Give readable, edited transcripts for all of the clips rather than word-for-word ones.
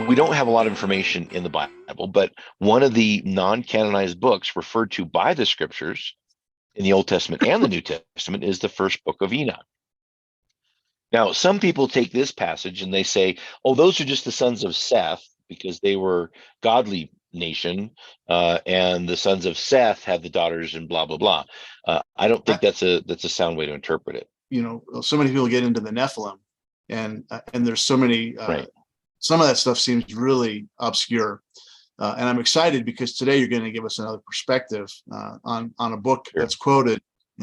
we don't have a lot of information in the Bible, but one of the non-canonized books referred to by the scriptures in the Old Testament and the New Testament is the first book of Enoch. Now, some people take this passage and they say, oh, those are just the sons of Seth because they were godly nation, and the sons of Seth have the daughters and blah, blah, blah. I don't think that's a sound way to interpret it. So many people get into the Nephilim, and there's so many, right. Some of that stuff seems really obscure. And I'm excited because today you're going to give us another perspective on a book Sure. that's quoted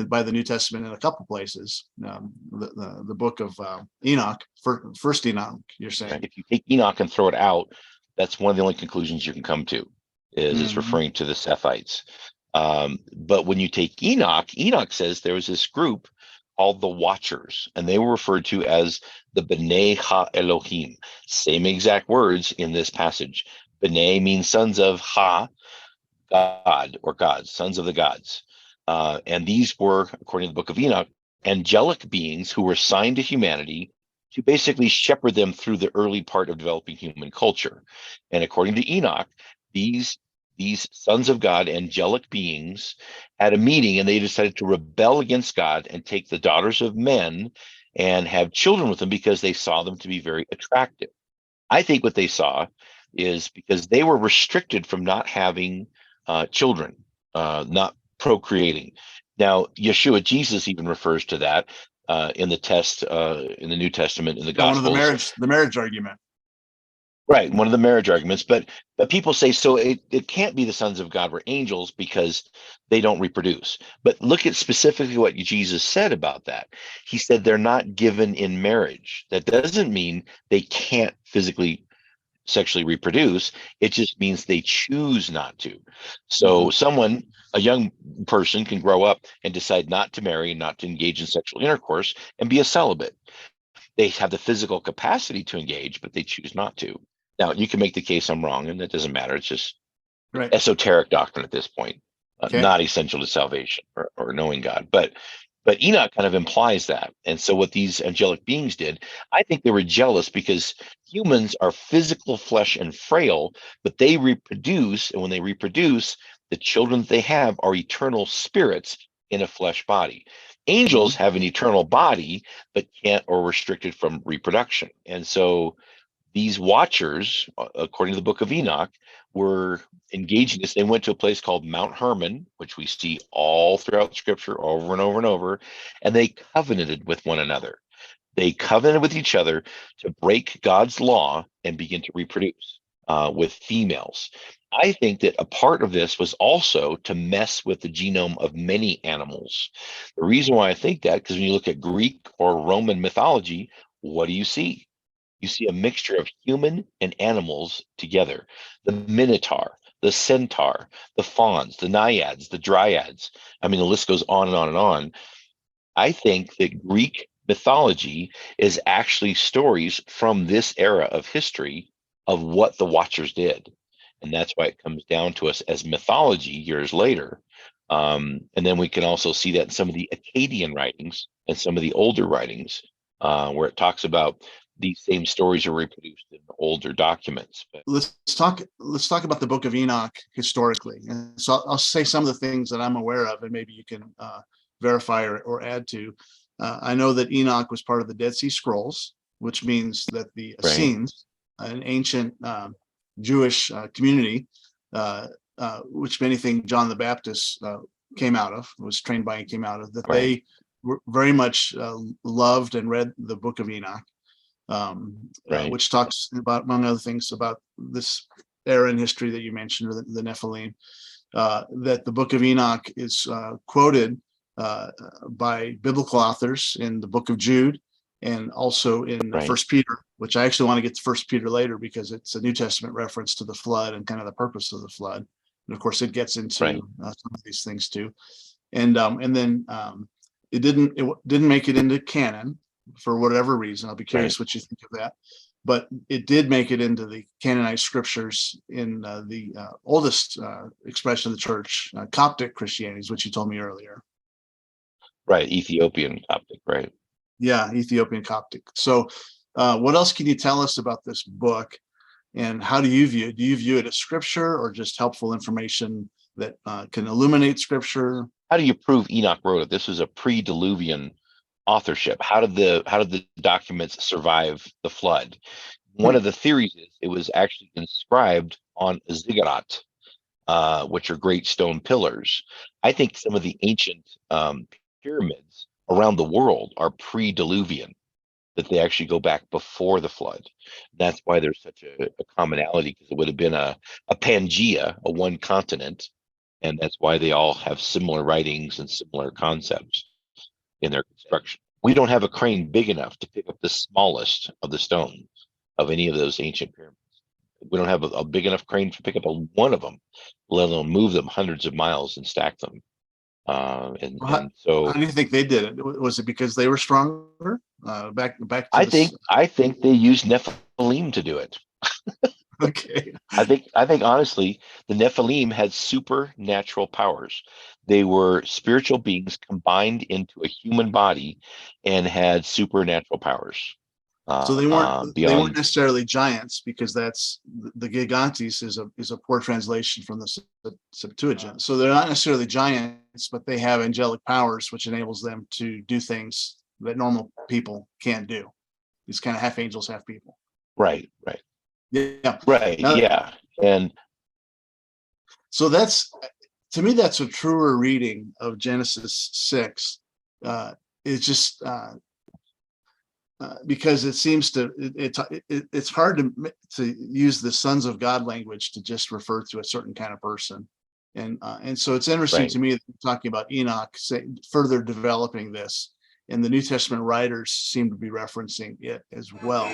by the New Testament in a couple places. The book of Enoch, first Enoch, you're saying. Right. If you take Enoch and throw it out, that's one of the only conclusions you can come to, is it's referring to the Sethites. But when you take Enoch, Enoch says there was this group called the Watchers, and they were referred to as the B'nai Ha-Elohim. Same exact words in this passage. B'nai means sons of Ha, God, or gods, sons of the gods. And these were, according to the book of Enoch, angelic beings who were assigned to humanity to basically shepherd them through the early part of developing human culture. And according to Enoch, these sons of God, angelic beings, had a meeting and they decided to rebel against God and take the daughters of men and have children with them because they saw them to be very attractive. I think what they saw is because they were restricted from not having children, not procreating. Now, Yeshua, Jesus, even refers to that in the test in the New Testament, in the Gospels. One of the marriage argument. Right, one of the marriage arguments, but people say so it can't be the sons of God were angels because they don't reproduce. But look at specifically what Jesus said about that. He said they're not given in marriage. That doesn't mean they can't physically sexually reproduce. It just means they choose not to. So a young person can grow up and decide not to marry, not to engage in sexual intercourse, and be a celibate. They have the physical capacity to engage, but they choose not to. Now, you can make the case I'm wrong, and that doesn't matter. It's just esoteric doctrine at this point, not essential to salvation or knowing God. But Enoch kind of implies that. And so what these angelic beings did, I think they were jealous because humans are physical flesh and frail, but they reproduce. And when they reproduce, the children that they have are eternal spirits in a flesh body. Angels have an eternal body, but can't or restricted from reproduction. And so these Watchers, according to the book of Enoch, were engaged in this. They went to a place called Mount Hermon, which we see all throughout Scripture over and over and over, and they covenanted with one another. They covenanted with each other to break God's law and begin to reproduce with females. I think that a part of this was also to mess with the genome of many animals. The reason why I think that, because when you look at Greek or Roman mythology, what do you see? You see a mixture of human and animals together. The Minotaur, the Centaur, the Fauns, the Naiads, the Dryads. I mean, the list goes on and on and on. I think that Greek mythology is actually stories from this era of history of what the Watchers did. And that's why it comes down to us as mythology years later. And then we can also see that in some of the Akkadian writings and some of the older writings where it talks about these same stories are reproduced in older documents. But let's talk about the book of Enoch historically. And so I'll say some of the things that I'm aware of, and maybe you can verify or add to. I know that Enoch was part of the Dead Sea Scrolls, which means that the Essenes, an ancient Jewish community, which many think John the Baptist came out of, was trained by and came out of, that they were very much loved and read the book of Enoch. Which talks about, among other things, about this era in history that you mentioned, or the Nephilim. That the book of Enoch is quoted by biblical authors in the book of Jude and also in First Peter, which I actually want to get to First Peter later because it's a New Testament reference to the flood and kind of the purpose of the flood. And of course, it gets into some of these things too. And then it didn't make it into canon for whatever reason. I'll be curious what you think of that. But it did make it into the canonized scriptures in the oldest expression of the church, Coptic Christianity, is what you told me earlier. Right, Ethiopian Coptic, right? Yeah, Ethiopian Coptic. So what else can you tell us about this book? And how do you view it? Do you view it as scripture or just helpful information that can illuminate scripture? How do you prove Enoch wrote it? This was a pre-diluvian authorship. How did the documents survive the flood? One of the theories is it was actually inscribed on a ziggurat, which are great stone pillars. I think some of the ancient pyramids around the world are pre-diluvian, that they actually go back before the flood. That's why there's such a commonality, because it would have been a Pangea, a one continent, and that's why they all have similar writings and similar concepts in their construction. We don't have a crane big enough to pick up the smallest of the stones of any of those ancient pyramids. We don't have a big enough crane to pick up one of them, let alone move them hundreds of miles and stack them. And so, how do you think they did it? Was it because they were stronger? Back to I think they used Nephilim to do it. Okay. I think honestly, the Nephilim had supernatural powers. They were spiritual beings combined into a human body and had supernatural powers. So they weren't beyond necessarily giants, because that's the Gigantes is a poor translation from the Septuagint. So they're not necessarily giants, but they have angelic powers, which enables them to do things that normal people can't do. These kind of half angels, half people. right. Yeah. Right. Now, yeah. And so that's, to me, that's a truer reading of Genesis 6. It's just because it seems to it's hard to use the sons of God language to just refer to a certain kind of person, and so it's interesting to me that we're talking about Enoch, further developing this, and the New Testament writers seem to be referencing it as well.